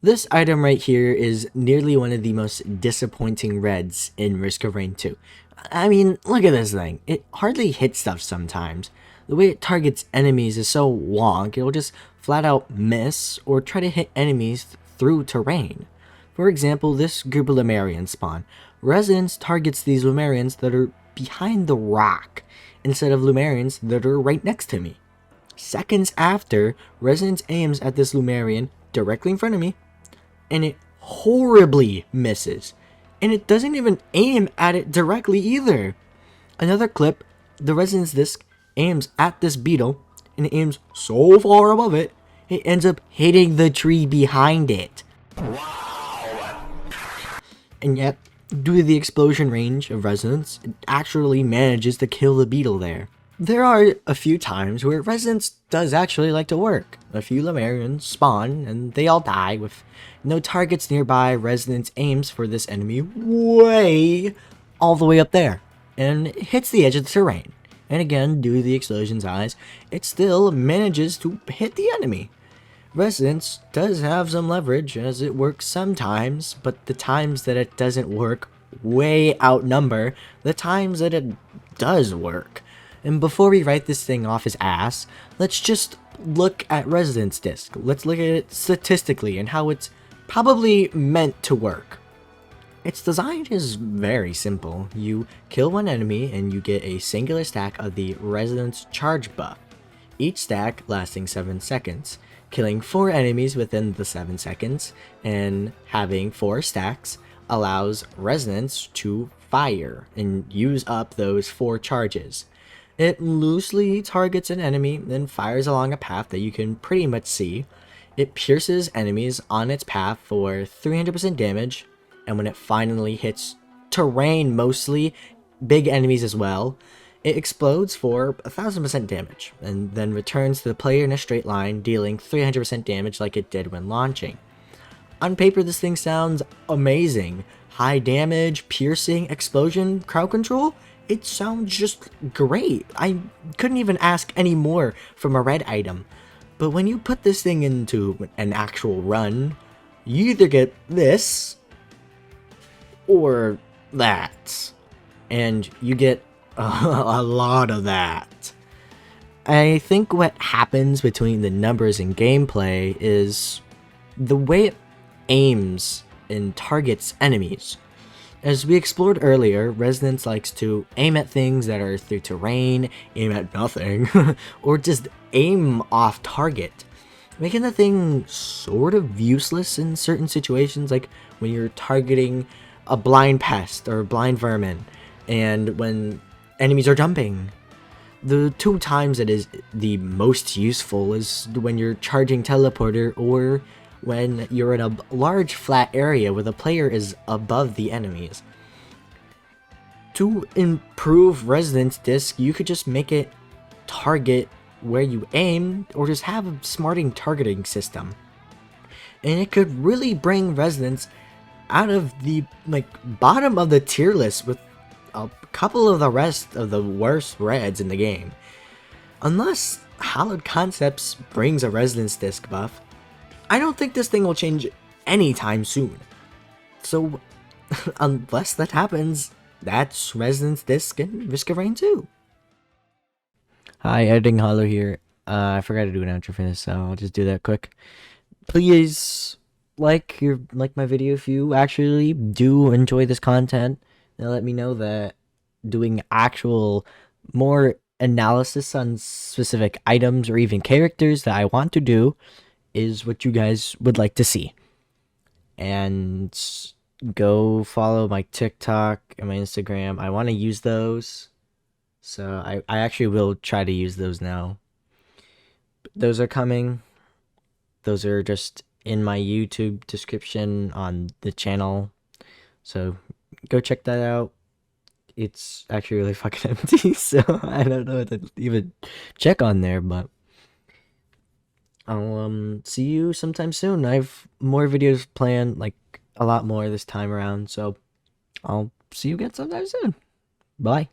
This item right here is nearly one of the most disappointing reds in Risk of Rain 2. I mean, look at this thing. It hardly hits stuff sometimes. The way it targets enemies is so wonk, it'll just flat out miss or try to hit enemies through terrain. For example, this group of Lumerians spawn. Resonance targets these Lumerians that are behind the rock, instead of Lumerians that are right next to me. Seconds after, Resonance aims at this Lumerian directly in front of me, and it horribly misses. And it doesn't even aim at it directly either. Another clip, the resonance disc aims at this beetle, and it aims so far above it, it ends up hitting the tree behind it. And yet, due to the explosion range of resonance, it actually manages to kill the beetle there. There are a few times where resonance does actually like to work. A few Lemurians spawn, and they all die with no targets nearby. Resonance aims for this enemy way all the way up there, and hits the edge of the terrain. And again, due to the explosion's eyes, it still manages to hit the enemy. Resonance does have some leverage as it works sometimes, but the times that it doesn't work way outnumber the times that it does work. And before we write this thing off as ass, let's just look at Resonance Disc. Let's look at it statistically and how it's probably meant to work. Its design is very simple. You kill one enemy and you get a singular stack of the Resonance Charge buff, each stack lasting 7 seconds. Killing 4 enemies within the 7 seconds and having 4 stacks allows Resonance to fire and use up those 4 charges. It loosely targets an enemy, then fires along a path that you can pretty much see. It pierces enemies on its path for 300% damage, and when it finally hits terrain mostly, big enemies as well, it explodes for 1000% damage, and then returns to the player in a straight line, dealing 300% damage like it did when launching. On paper, this thing sounds amazing. High damage, piercing, explosion, crowd control? It sounds just great. I couldn't even ask any more from a red item. But when you put this thing into an actual run, you either get this or that. And you get a lot of that. I think what happens between the numbers and gameplay is the way it aims and targets enemies. As we explored earlier, Resonance likes to aim at things that are through terrain, aim at nothing, or just aim off target, making the thing sort of useless in certain situations, like when you're targeting a blind pest or blind vermin, and when enemies are jumping. The 2 times it is the most useful is when you're charging teleporter or when you're in a large flat area where the player is above the enemies. To improve Resonance Disc, you could just make it target where you aim, or just have a smarting targeting system. And it could really bring Resonance out of the bottom of the tier list with a couple of the rest of the worst reds in the game. Unless Hallowed Concepts brings a Resonance Disc buff, I don't think this thing will change anytime soon. So, unless that happens, that's Resonance Disc and Risk of Rain 2. Hi, Editing Hollow here. I forgot to do an outro for this, so I'll just do that quick. Please like my video if you actually do enjoy this content. And let me know that doing actual more analysis on specific items or even characters that I want to do is what you guys would like to see. And go follow my TikTok and my Instagram. I want to use those, so I actually will try to use those now. Those are coming. Those are just in my YouTube description on the channel, so go check that out. It's actually really fucking empty, so I don't know what to even check on there, but I'll see you sometime soon. I have more videos planned, like a lot more this time around, so I'll see you again sometime soon. Bye.